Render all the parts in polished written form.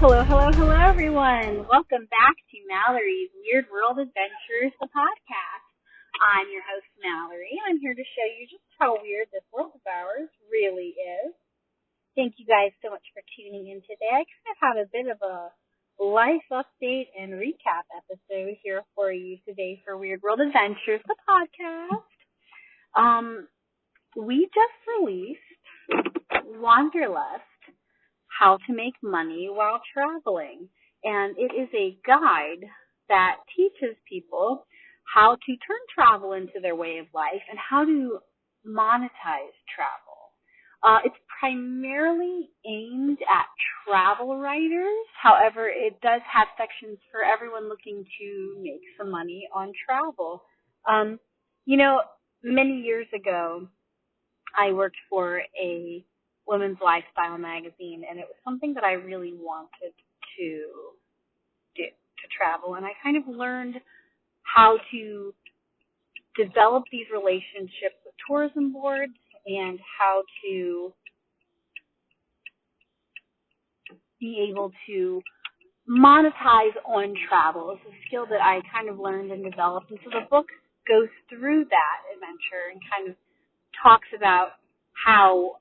Hello, everyone. Welcome back to Malorie's Weird World Adventures, the podcast. I'm your host, Malorie. I'm here to show you just how weird this world of ours really is. Thank you guys so much for tuning in today. I kind of have a bit of a life update and recap episode here for you today for Weird World Adventures, the podcast. We just released Wanderlust, How to Make Money While Traveling. And it is a guide that teaches people how to turn travel into their way of life and how to monetize travel. It's primarily aimed at travel writers. However, it does have sections for everyone looking to make some money on travel. Many years ago, I worked for a women's lifestyle magazine, and it was something that I really wanted to do, to travel. And I kind of learned how to develop these relationships with tourism boards and how to be able to monetize on travel. It's a skill that I kind of learned and developed. And so the book goes through that adventure and kind of talks about how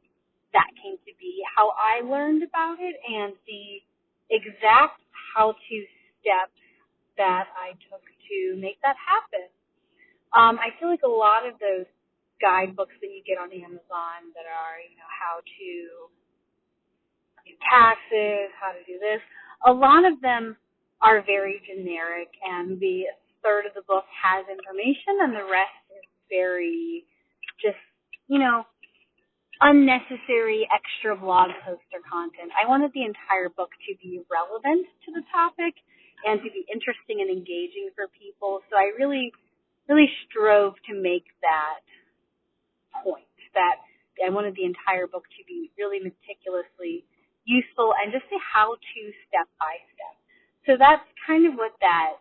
that came to be, how I learned about it, and the exact how-to steps that I took to make that happen. I feel like a lot of those guidebooks that you get on Amazon that are, how to do taxes, how to do this, a lot of them are very generic, and the third of the book has information, and the rest is very just, unnecessary extra blog post or content. I wanted the entire book to be relevant to the topic and to be interesting and engaging for people. So I really, really strove to make that point, that I wanted the entire book to be really meticulously useful and just a how-to step by step. So that's kind of what that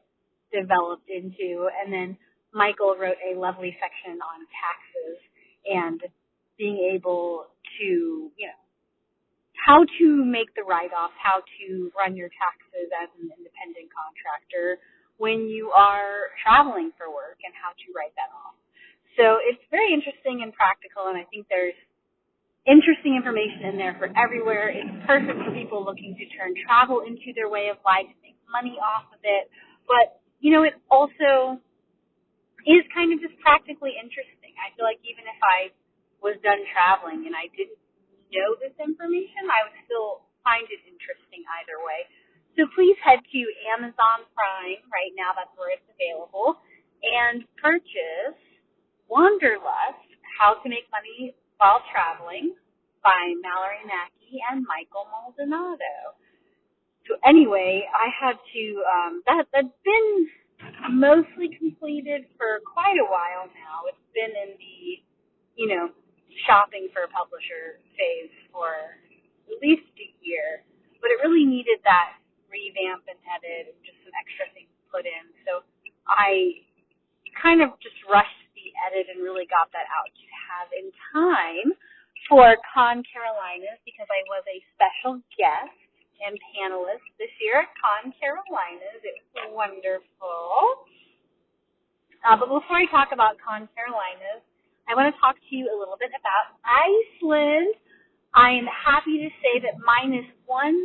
developed into. And then Michael wrote a lovely section on taxes and being able to, how to make the write-off, how to run your taxes as an independent contractor when you are traveling for work and how to write that off. So it's very interesting and practical, and I think there's interesting information in there for everywhere. It's perfect for people looking to turn travel into their way of life, make money off of it. But, it also is kind of just practically interesting. I feel like even if I was done traveling and I didn't know this information, I would still find it interesting either way. So please head to Amazon Prime right now, that's where it's available, and purchase Wanderlust, How to Make Money While Traveling by Malorie Mackey and Michael Maldonado. So anyway, I had to, that's been mostly completed for quite a while now. It's been in the, shopping for a publisher phase for at least a year, but it really needed that revamp and edit and just some extra things put in. So I kind of just rushed the edit and really got that out to have in time for Con Carolinas because I was a special guest and panelist this year at Con Carolinas. It was wonderful. But before I talk about Con Carolinas, I want to talk to you a little bit about Iceland. I am happy to say that minus one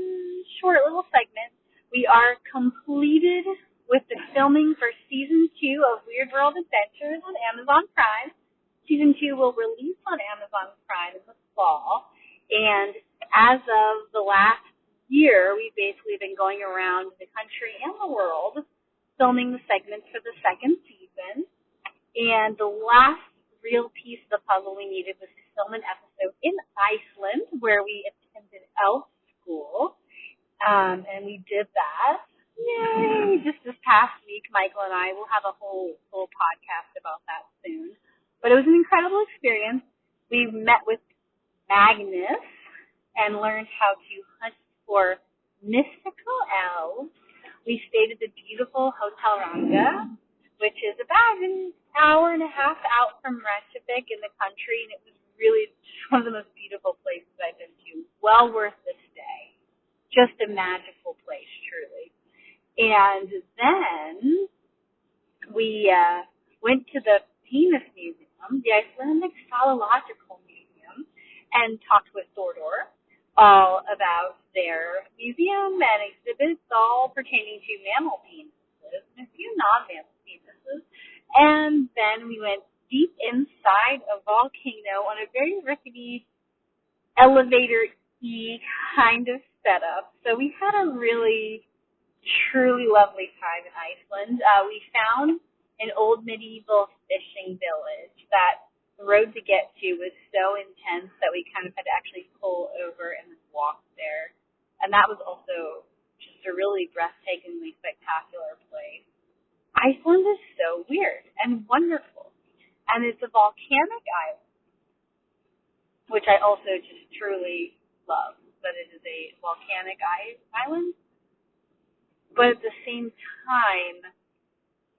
short little segment, we are completed with the filming for Season 2 of Weird World Adventures on Amazon Prime. Season 2 will release on Amazon Prime in the fall. And as of the last year, we've basically been going around the country and the world filming the segments for the second season. And the last real piece of the puzzle we needed was to film an episode in Iceland where we attended elf school, and we did that. Yay! Just this past week, Michael and I will have a whole podcast about that soon. But it was an incredible experience. We met with Magnus and learned how to hunt for mystical elves. We stayed at the beautiful Hotel Ranga, which is about an hour and a half out from Reykjavik in the country, and it was really one of the most beautiful places I've been to. Well worth the stay. Just a magical place. place, truly. And then we went to the Penis Museum, the Icelandic Zoological Museum, and talked with Thordor all about their museum and exhibits, all pertaining to mammal penises and a few non-mammal penises. And then we went deep inside a volcano on a very rickety elevator-y kind of setup. So we had a really, truly lovely time in Iceland. We found an old medieval fishing village that the road to get to was so intense that we kind of had to actually pull over and walk there. And that was also just a really breathtakingly spectacular place. Iceland is so weird and wonderful. And it's a volcanic island, which I also just truly love, that it is a volcanic island. But at the same time,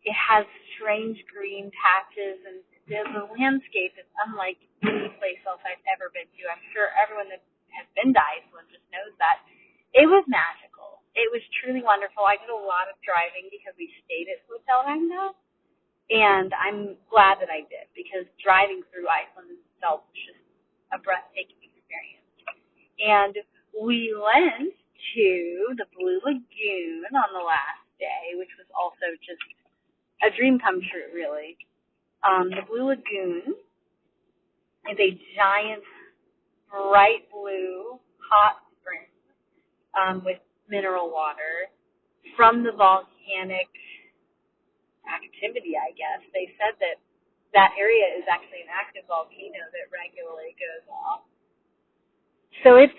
it has strange green patches, and the landscape is unlike any place else I've ever been to. I'm sure everyone that has been to Iceland just knows that. It was magical. It was truly wonderful. I did a lot of driving because we stayed at Hotel Ragnar, and I'm glad that I did, because driving through Iceland itself was just a breathtaking experience. And we went to the Blue Lagoon on the last day, which was also just a dream come true, really. The Blue Lagoon is a giant, bright blue, hot spring with mineral water from the volcanic activity, I guess. They said that that area is actually an active volcano that regularly goes off. So it's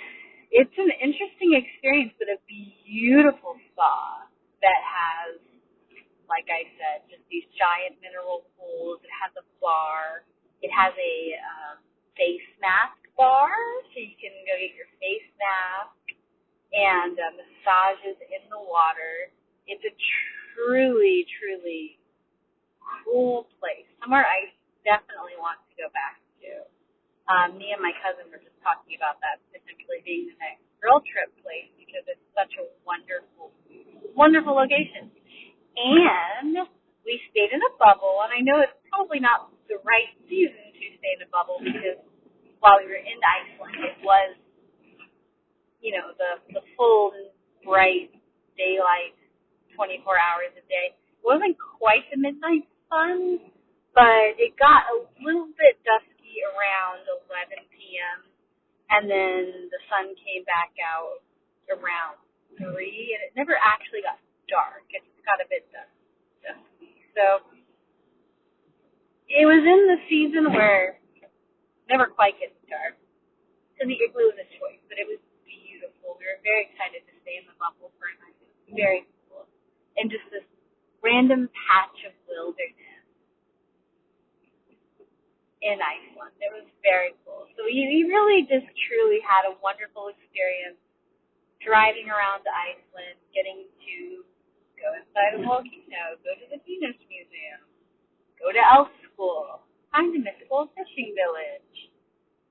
an interesting experience, but a beautiful spa that has, like I said, just these giant mineral pools. It has a bar. It has a face mask bar, so you can go get your face mask and massages in the water. It's a truly, truly cool place. Somewhere I definitely want to go back to. Me and my cousin were just talking about that potentially being the next girl trip place, because it's such a wonderful, wonderful location. And we stayed in a bubble, and I know it's probably not the right season to stay in a bubble, because while we were in Iceland, it was, the full, bright daylight, 24 hours a day. It wasn't quite the midnight sun, but it got a little bit dusky around 11 p.m., and then the sun came back out around 3, and it never actually got dark. It got a bit dusky. So it was in the season where it never quite gets dark. So the igloo was a choice, but it was beautiful. We were very excited to stay in the bubble for a night. It was very cool. And just this random patch of wilderness in Iceland. It was very cool. So we really just truly had a wonderful experience driving around Iceland, getting to go inside a volcano, go to the Penis Museum, go to elf school, find a mythical fishing village,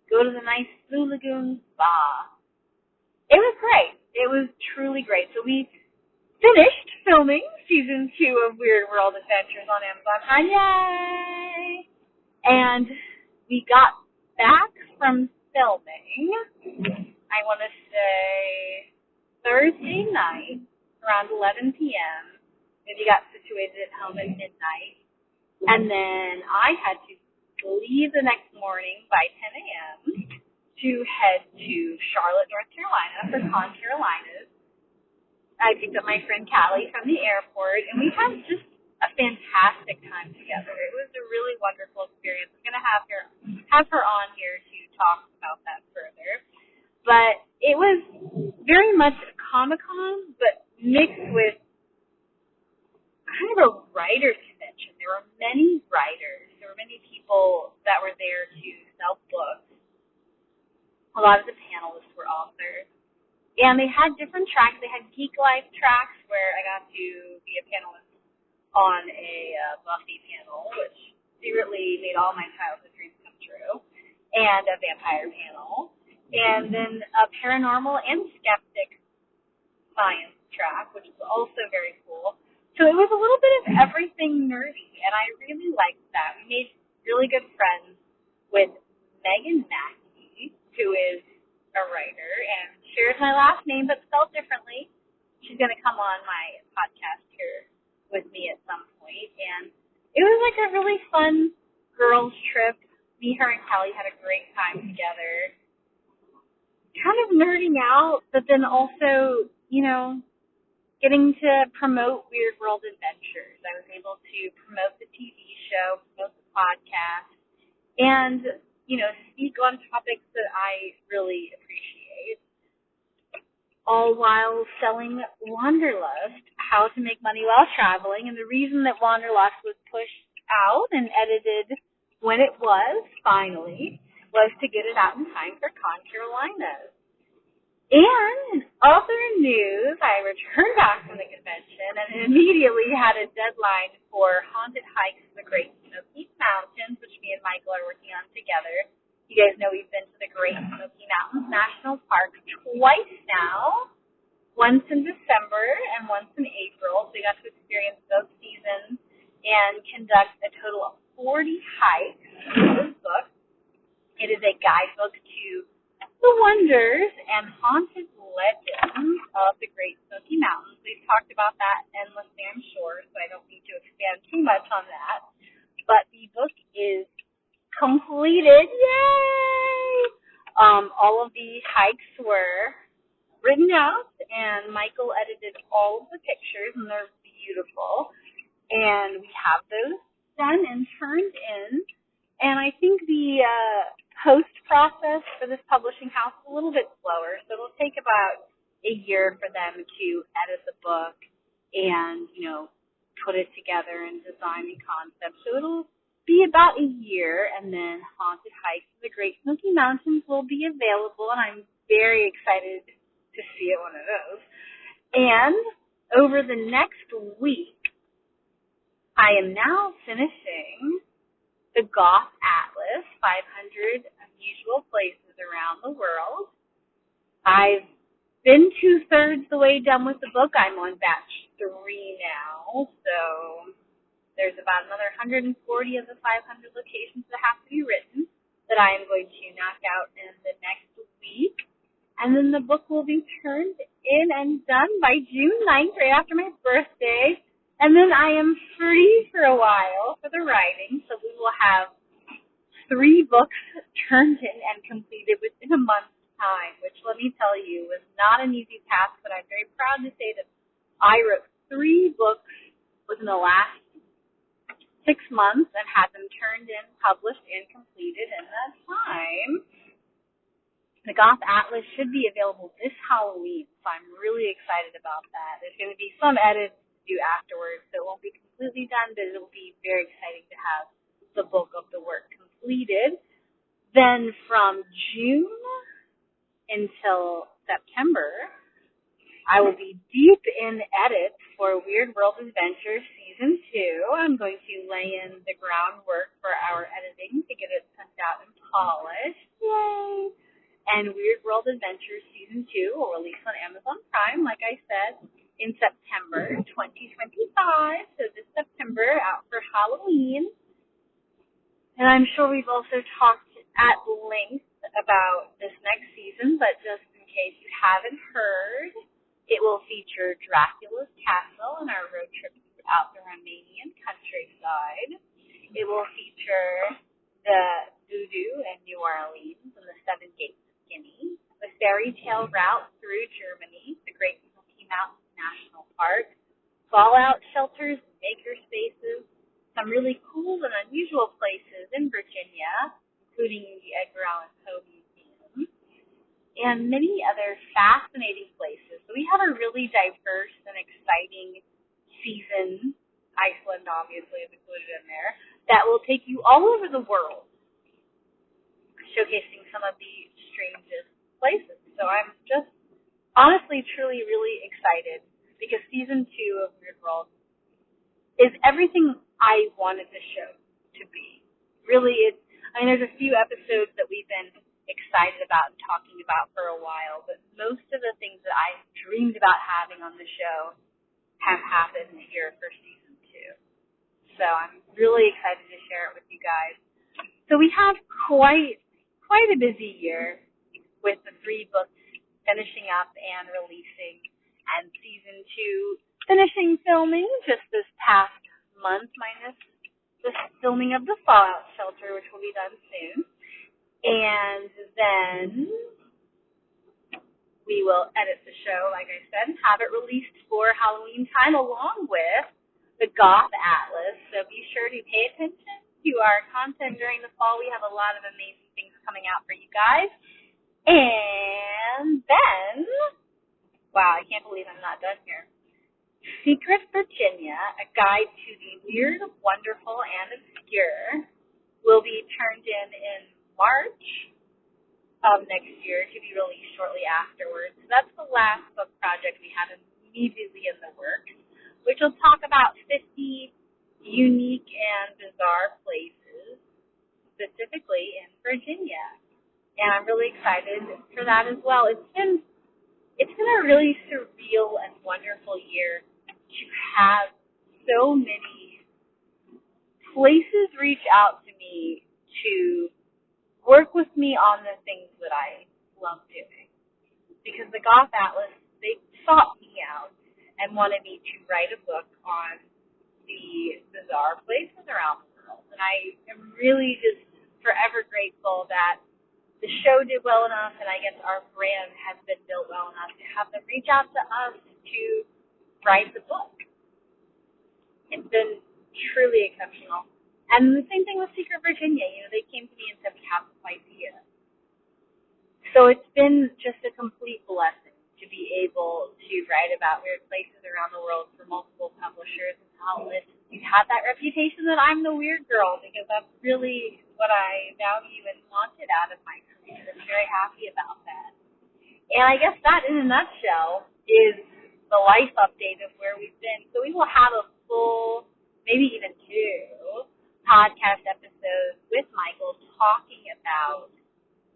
go to the nice Blue Lagoon spa. It was great. It was truly great. So we finished filming season 2 of Weird World Adventures on Amazon Prime. Yay! And we got back from filming, I want to say Thursday night around 11 p.m. We got situated at home at midnight. And then I had to leave the next morning by 10 a.m. to head to Charlotte, North Carolina for Con Carolinas. I picked up my friend Callie from the airport, and we had just a fantastic time together. It was a really wonderful experience. I'm going to have her on here to talk about that further. But it was very much a Comic-Con, but mixed with kind of a writer's convention. There were many writers. There were many people that were there to sell books. A lot of the panelists were authors. And they had different tracks. They had Geek Life tracks where I got to be a panelist on a Buffy panel, which secretly made all my childhood dreams come true, and a vampire panel, and then a paranormal and skeptic science track, which was also very cool. So it was a little bit of everything nerdy, and I really liked that. We made really good friends with Megan Mackey, who is a writer and shares my last name but spelled differently. She's going to come on my podcast here with me at some point, and it was like a really fun girls' trip. Me, her, and Kelly had a great time together, kind of nerding out, but then also, getting to promote Weird World Adventures. I was able to promote the TV show, promote the podcast, and, speak on topics that I really appreciate, all while selling Wanderlust, how to make money while traveling. And the reason that Wanderlust was pushed out and edited when it was, finally, was to get it out in time for Con Carolinas. And in other news, I returned back from the convention and immediately had a deadline for Haunted Hikes in the Great Smoky Mountains, which me and Michael are working on together. You guys know we've been to the Great Smoky Mountains National Park twice now, once in December and once in April. So we got to experience both seasons and conduct a total of 40 hikes in this book. It is a guidebook to the wonders and haunted legends of the Great Smoky Mountains. We've talked about that endlessly, I'm sure, so I don't need to expand too much on that. But the book is completed. Yay! All of the hikes were written out, and Michael edited all of the pictures, and they're beautiful. And we have those done and turned in. And I think the post process for this publishing house is a little bit slower, so it'll take about a year for them to edit the book and, put it together and design and concept. So it'll be about a year, and then Haunted Hikes of the Great Smoky Mountains will be available, and I'm very excited to see it one of those. And over the next week, I am now finishing the Goth Atlas, 500 Unusual Places Around the World. I've been 2/3 the way done with the book. I'm on batch 3 now, so there's about another 140 of the 500 locations that have to be written that I am going to knock out in the next week. And then the book will be turned in and done by June 9th, right after my birthday. And then I am free for a while for the writing, so we will have 3 books turned in and completed within a month's time, which, let me tell you, was not an easy task, but I'm very proud to say that I wrote 3 books within the last 6 months and had them turned in, published, and completed in that time. The Goth Atlas should be available this Halloween, so I'm really excited about that. There's going to be some edits do afterwards, so it won't be completely done, but it'll be very exciting to have the bulk of the work completed. Then from June until September, I will be deep in edits for Weird World Adventures Season 2. I'm going to lay in the groundwork for our editing to get it sent out and polished. Yay! And Weird World Adventures Season 2 will release on Amazon Prime, like I said, in September 2025, so this September, out for Halloween. And I'm sure we've also talked at length about this next season, but just in case you haven't heard, it will feature Dracula's Castle and our road trip throughout the Romanian countryside. It will feature the Voodoo in New Orleans and the 7 Gates of Guinea, the fairy tale route through Germany, the Great Smoky Mountains National Park, fallout shelters, maker spaces, some really cool and unusual places in Virginia, including the Edgar Allan Poe Museum, and many other fascinating places. So we have a really diverse and exciting season, Iceland obviously is included in there, that will take you all over the world, showcasing some of the strangest places. So I'm just honestly, truly, really excited because Season 2 of Weird World is everything I wanted the show to be. Really, there's a few episodes that we've been excited about and talking about for a while, but most of the things that I dreamed about having on the show have happened here for season 2. So I'm really excited to share it with you guys. So we have quite a busy year with the 3 books finishing up and releasing, and season 2 finishing filming just this past month, minus the filming of the Fallout Shelter, which will be done soon. And then we will edit the show, like I said, and have it released for Halloween time along with the Goth Atlas. So be sure to pay attention to our content during the fall. We have a lot of amazing things coming out for you guys. And then, wow, I can't believe I'm not done here. Secret Virginia, a guide to the weird, wonderful, and obscure, will be turned in March of next year to be released shortly afterwards. So that's the last book project we have immediately in the works, which will talk about 50 unique and bizarre places, specifically in Virginia. And I'm really excited for that as well. It's been a really surreal and wonderful year to have so many places reach out to me to work with me on the things that I love doing. Because the Goth Atlas, they sought me out and wanted me to write a book on the bizarre places around the world. And I am really just forever grateful that the show did well enough, and I guess our brand has been built well enough to have them reach out to us to write the book. It's been truly exceptional. And the same thing with Secret Virginia. They came to me and said, we have this idea. So it's been just a complete blessing to be able to write about weird places around the world for multiple publishers and outlets. We've had that reputation that I'm the weird girl, because that's really what I value and wanted out of my career. I'm very happy about that. And I guess that, in a nutshell, is the life update of where we've been. So we will have a full, maybe even 2, podcast episodes with Michael talking about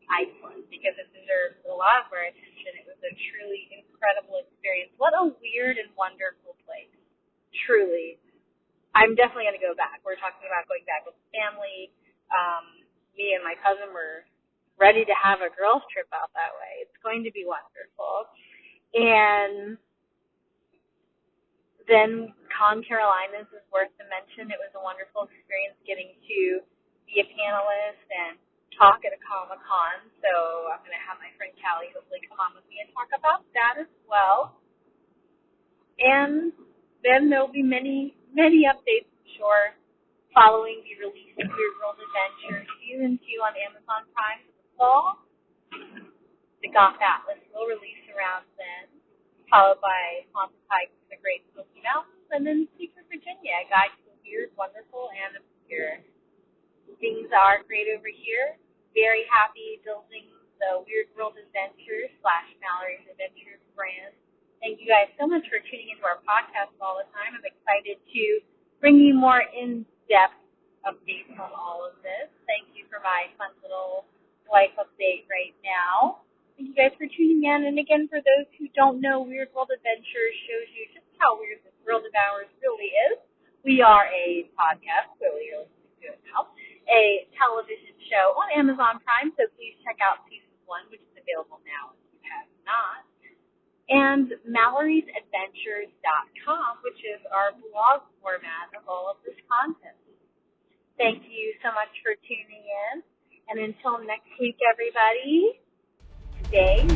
Iceland, because it deserves a lot of our attention. It was a truly incredible experience. What a weird and wonderful place. Truly. I'm definitely going to go back. We're talking about going back with family. Me and my cousin were ready to have a girls' trip out that way. It's going to be wonderful. And then Carolinas is worth the mention. It was a wonderful experience getting to be a panelist and talk at a Comic-Con. So I'm going to have my friend Callie hopefully come on with me and talk about that as well. And then there'll be many updates, I'm sure, following the release of Weird World Adventure Season 2 on Amazon Prime for the fall. The Goth Atlas will release around then, followed by Haunted Hikes in the Great Smoky Mountains, and then Secret Virginia, a guide to the weird, wonderful, and obscure. Things are great over here. Very happy building the Weird World Adventure / Malorie's Adventures brand. Thank you guys so much for tuning into our podcast all the time. I'm excited to bring you more in-depth updates on all of this. Thank you for my fun little life update right now. Thank you guys for tuning in. And again, for those who don't know, Weird World Adventures shows you just how weird this world of ours really is. We are a podcast, clearly you're listening to it now, a television show on Amazon Prime, so please check out Season 1, which is available now if you have not. And Malorie'sAdventures.com, which is our blog format of all of this content. Thank you so much for tuning in. And until next week, everybody, stay